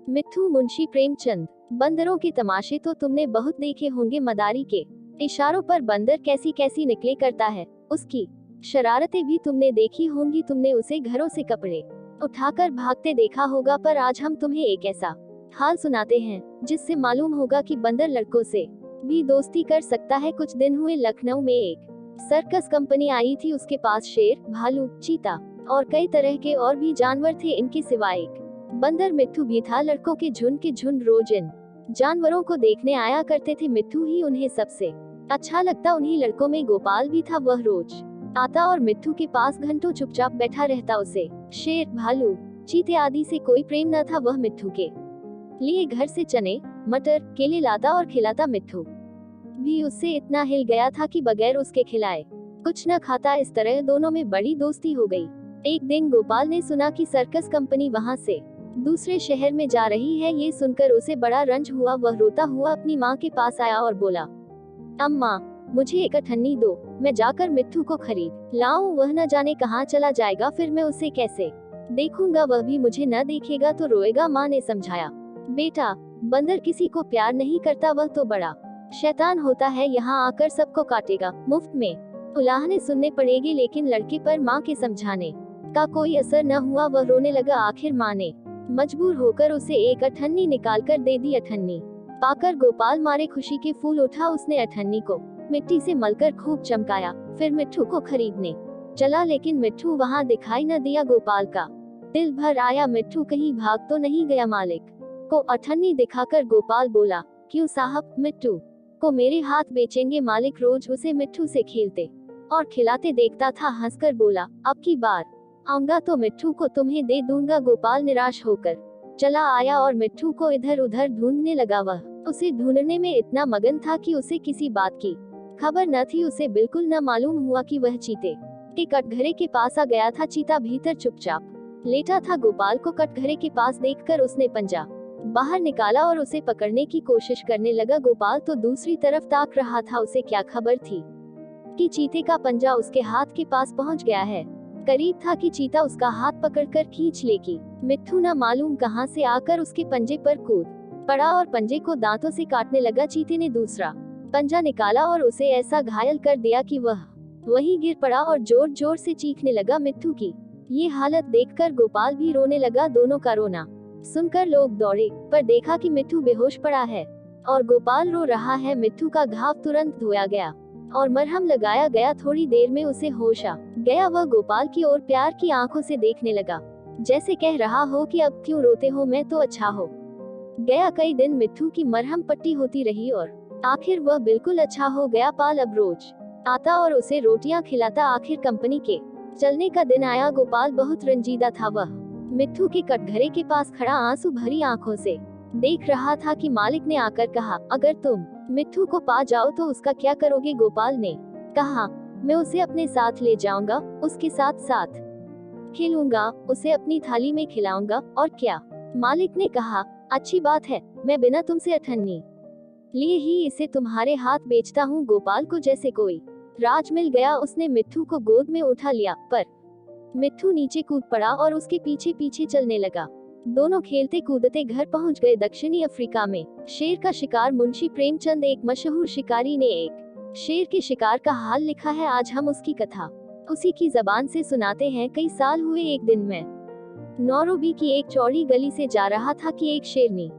मिट्ठू मुंशी प्रेमचंद। बंदरों के तमाशे तो तुमने बहुत देखे होंगे। मदारी के इशारों पर बंदर कैसी कैसी निकले करता है, उसकी शरारतें भी तुमने देखी होंगी। तुमने उसे घरों से कपड़े उठाकर भागते देखा होगा। पर आज हम तुम्हें एक ऐसा हाल सुनाते हैं जिससे मालूम होगा कि बंदर लड़कों से भी दोस्ती कर सकता है। कुछ दिन हुए लखनऊ में एक सर्कस कंपनी आई थी। उसके पास शेर, भालू, चीता और कई तरह के और भी जानवर थे। इनके सिवा एक बंदर मिट्ठू भी था। लड़कों के झुंड रोज इन जानवरों को देखने आया करते थे। मिट्ठू ही उन्हें सबसे अच्छा लगता। उन्हीं लड़कों में गोपाल भी था। वह रोज आता और मिट्ठू के पास घंटों चुपचाप बैठा रहता। उसे शेर, भालू, चीते आदि से कोई प्रेम न था। वह मिट्ठू के लिए घर से चने, मटर, केले लाता और खिलाता। मिट्ठू भी उससे इतना हिल गया था कि बगैर उसके खिलाए कुछ न खाता। इस तरह दोनों में बड़ी दोस्ती हो गई। एक दिन गोपाल ने सुना कि सर्कस कंपनी वहां से दूसरे शहर में जा रही है। ये सुनकर उसे बड़ा रंज हुआ। वह रोता हुआ अपनी माँ के पास आया और बोला, अम्मा, मुझे एक अठन्नी दो, मैं जाकर मिट्ठू को खरीद लाऊं। वह न जाने कहाँ चला जाएगा, फिर मैं उसे कैसे देखूंगा। वह भी मुझे न देखेगा तो रोएगा। माँ ने समझाया, बेटा, बंदर किसी को प्यार नहीं करता, वह तो बड़ा शैतान होता है। यहाँ आकर सबको काटेगा मुफ्त में। उलाहने सुनने पड़ेगी। लेकिन लड़के पर माँ के समझाने का कोई असर न हुआ। वह रोने लगा। आखिर माँ ने मजबूर होकर उसे एक अठन्नी निकालकर दे दी। अठन्नी पाकर गोपाल मारे खुशी के फूल उठा। उसने अठन्नी को मिट्टी से मलकर खूब चमकाया, फिर मिट्ठू को खरीदने चला। लेकिन मिट्ठू वहाँ दिखाई न दिया। गोपाल का दिल भर आया। मिट्ठू कहीं भाग तो नहीं गया। मालिक को अठन्नी दिखाकर गोपाल बोला, क्यों साहब, मिट्टू को मेरे हाथ बेचेंगे? मालिक रोज उसे मिट्ठू से खेलते और खिलाते देखता था। हंसकर बोला, अब की बार आऊंगा तो मिट्ठू को तुम्हें दे दूंगा। गोपाल निराश होकर चला आया और मिट्ठू को इधर उधर ढूंढने लगा। वह उसे ढूंढने में इतना मगन था कि उसे किसी बात की खबर न थी। उसे बिल्कुल न मालूम हुआ कि वह चीते के कटघरे के पास आ गया था। चीता भीतर चुपचाप लेटा था। गोपाल को कटघरे के पास देखकर उसने पंजा बाहर निकाला और उसे पकड़ने की कोशिश करने लगा। गोपाल तो दूसरी तरफ ताक रहा था। उसे क्या खबर थी कि चीते का पंजा उसके हाथ के पास पहुंच गया है। करीब था कि चीता उसका हाथ पकड़कर खींच लेगी। मिट्ठू न मालूम कहां से आकर उसके पंजे पर कूद पड़ा और पंजे को दांतों से काटने लगा। चीते ने दूसरा पंजा निकाला और उसे ऐसा घायल कर दिया कि वह वहीं गिर पड़ा और जोर जोर से चीखने लगा। मिट्ठू की ये हालत देखकर गोपाल भी रोने लगा। दोनों का रोना सुनकर लोग दौड़े, पर देखा कि मिट्ठू बेहोश पड़ा है और गोपाल रो रहा है। मिट्ठू का घाव तुरंत धोया गया और मरहम लगाया गया। थोड़ी देर में उसे होश आ गया। वह गोपाल की ओर प्यार की आंखों से देखने लगा, जैसे कह रहा हो कि अब क्यों रोते हो, मैं तो अच्छा हो गया। कई दिन मिट्ठू की मरहम पट्टी होती रही और आखिर वह बिल्कुल अच्छा हो गया। पाल अब रोज आता और उसे रोटियां खिलाता। आखिर कंपनी के चलने का दिन आया। गोपाल बहुत रंजीदा था। वह मिट्ठू के कटघरे के पास खड़ा आंसू भरी आंखों से देख रहा था कि मालिक ने आकर कहा, अगर तुम मिट्ठू को पा जाओ तो उसका क्या करोगे? गोपाल ने कहा, मैं उसे अपने साथ ले जाऊंगा, उसके साथ साथ खेलूंगा, उसे अपनी थाली में खिलाऊंगा, और क्या? मालिक ने कहा, अच्छी बात है, मैं बिना तुमसे अठन्नी लिए ही इसे तुम्हारे हाथ बेचता हूँ। गोपाल को जैसे कोई राज मिल गया। उसने मिट्ठू को गोद में उठा लिया, पर मिट्ठू नीचे कूद पड़ा और उसके पीछे पीछे चलने लगा। दोनों खेलते कूदते घर पहुंच गए। दक्षिणी अफ्रीका में शेर का शिकार। मुंशी प्रेमचंद एक मशहूर शिकारी ने एक शेर के शिकार का हाल लिखा है। आज हम उसकी कथा उसी की जबान से सुनाते हैं। कई साल हुए, एक दिन मैं नौरोबी की एक चौड़ी गली से जा रहा था कि एक शेरनी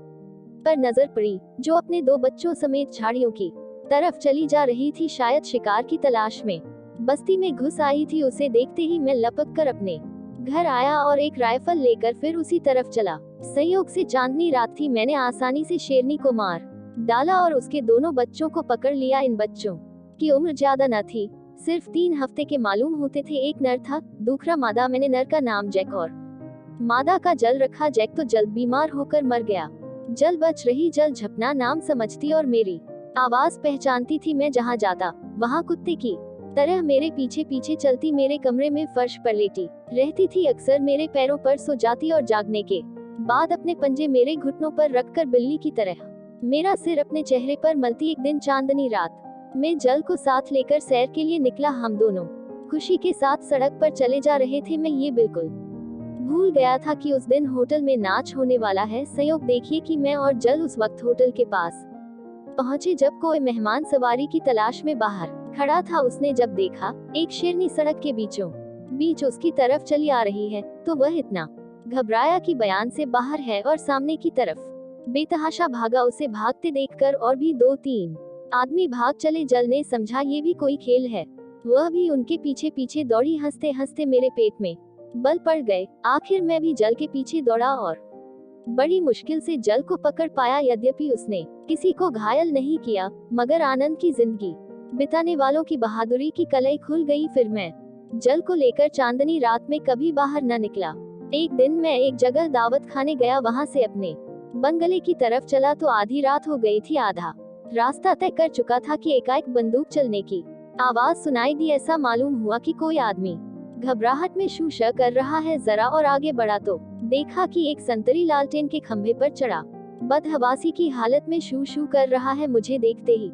पर नजर पड़ी, जो अपने 2 बच्चों समेत झाड़ियों की तरफ चली जा रही थी, शायद शिकार की तलाश में। बस्ती में घुस आई थी। उसे देखते ही मैं लपक कर अपने घर आया और एक राइफल लेकर फिर उसी तरफ चला। संयोग से चांदनी रात थी। मैंने आसानी से शेरनी को मार डाला और उसके दोनों बच्चों को पकड़ लिया। इन बच्चों की उम्र ज्यादा न थी, सिर्फ 3 हफ्ते के मालूम होते थे। एक नर था, दूसरा मादा। मैंने नर का नाम जैक और मादा का जल रखा। जैक तो जल्द बीमार होकर मर गया। जल बच रही। जल झपना नाम समझती और मेरी आवाज पहचानती थी। मैं जहाँ जाता वहाँ कुत्ते की तरह मेरे पीछे पीछे चलती। मेरे कमरे में फर्श पर लेटी रहती थी। अक्सर मेरे पैरों पर सो जाती और जागने के बाद अपने पंजे मेरे घुटनों पर रखकर बिल्ली की तरह मेरा सिर अपने चेहरे पर मलती। एक दिन चांदनी रात में जल को साथ लेकर सैर के लिए निकला। हम दोनों खुशी के साथ सड़क पर चले जा रहे थे। मैं ये बिल्कुल भूल गया था कि उस दिन होटल में नाच होने वाला है। संयोग देखिए कि मैं और जल उस वक्त होटल के पास पहुंचे जब कोई मेहमान सवारी की तलाश में बाहर खड़ा था। उसने जब देखा एक शेरनी सड़क के बीचों बीच उसकी तरफ चली आ रही है तो वह इतना घबराया कि बयान से बाहर है और सामने की तरफ बेतहाशा भागा। उसे भागते देखकर और भी 2-3 आदमी भाग चले। जल ने समझा ये भी कोई खेल है। वह भी उनके पीछे पीछे दौड़ी। हंसते हंसते मेरे पेट में बल पड़ गए। आखिर मैं भी जल के पीछे दौड़ा और बड़ी मुश्किल से जल को पकड़ पाया। यद्यपि उसने किसी को घायल नहीं किया, मगर आनंद की जिंदगी बिताने वालों की बहादुरी की कलई खुल गई। फिर मैं जल को लेकर चांदनी रात में कभी बाहर न निकला। एक दिन मैं एक जगह दावत खाने गया। वहां से अपने बंगले की तरफ चला तो आधी रात हो गई थी। आधा रास्ता तय कर चुका था कि एकाएक बंदूक चलने की आवाज सुनाई दी। ऐसा मालूम हुआ कि कोई आदमी घबराहट में शू श कर रहा है। जरा और आगे बढ़ा तो देखा कि एक संतरी लालटेन के खंभे पर चढ़ा बदहवासी की हालत में शू शू कर रहा है। मुझे देखते ही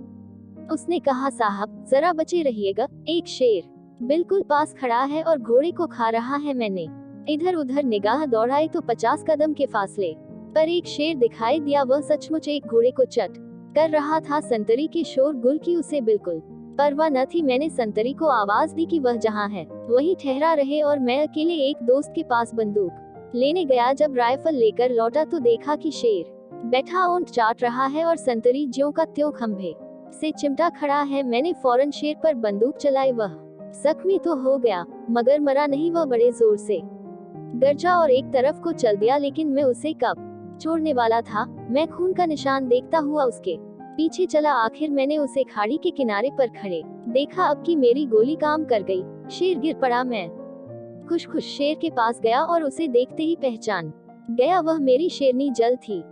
उसने कहा, साहब जरा बचे रहिएगा, एक शेर बिल्कुल पास खड़ा है और घोड़े को खा रहा है। मैंने इधर उधर निगाह दौड़ाई तो 50 कदम के फासले पर एक शेर दिखाई दिया। वह सचमुच एक घोड़े को चट कर रहा था। संतरी के शोर गुल की उसे बिल्कुल परवाह न थी। मैंने संतरी को आवाज दी कि वह जहाँ है वहीं ठहरा रहे और मैं अकेले एक दोस्त के पास बंदूक लेने गया। जब राइफल लेकर लौटा तो देखा कि शेर बैठा ऊंट चाट रहा है और संतरी ज्यों का त्यों खंभे से चिमटा खड़ा है। मैंने फौरन शेर पर बंदूक चलाई। वह जख्मी तो हो गया मगर मरा नहीं। वह बड़े जोर से गरजा और एक तरफ को चल दिया, लेकिन मैं उसे कब छोड़ने वाला था। मैं खून का निशान देखता हुआ उसके पीछे चला। आखिर मैंने उसे खाड़ी के किनारे पर खड़े देखा। अब की मेरी गोली काम कर गई। शेर गिर पड़ा। मैं खुश खुश शेर के पास गया और उसे देखते ही पहचान गया। वह मेरी शेरनी जल थी।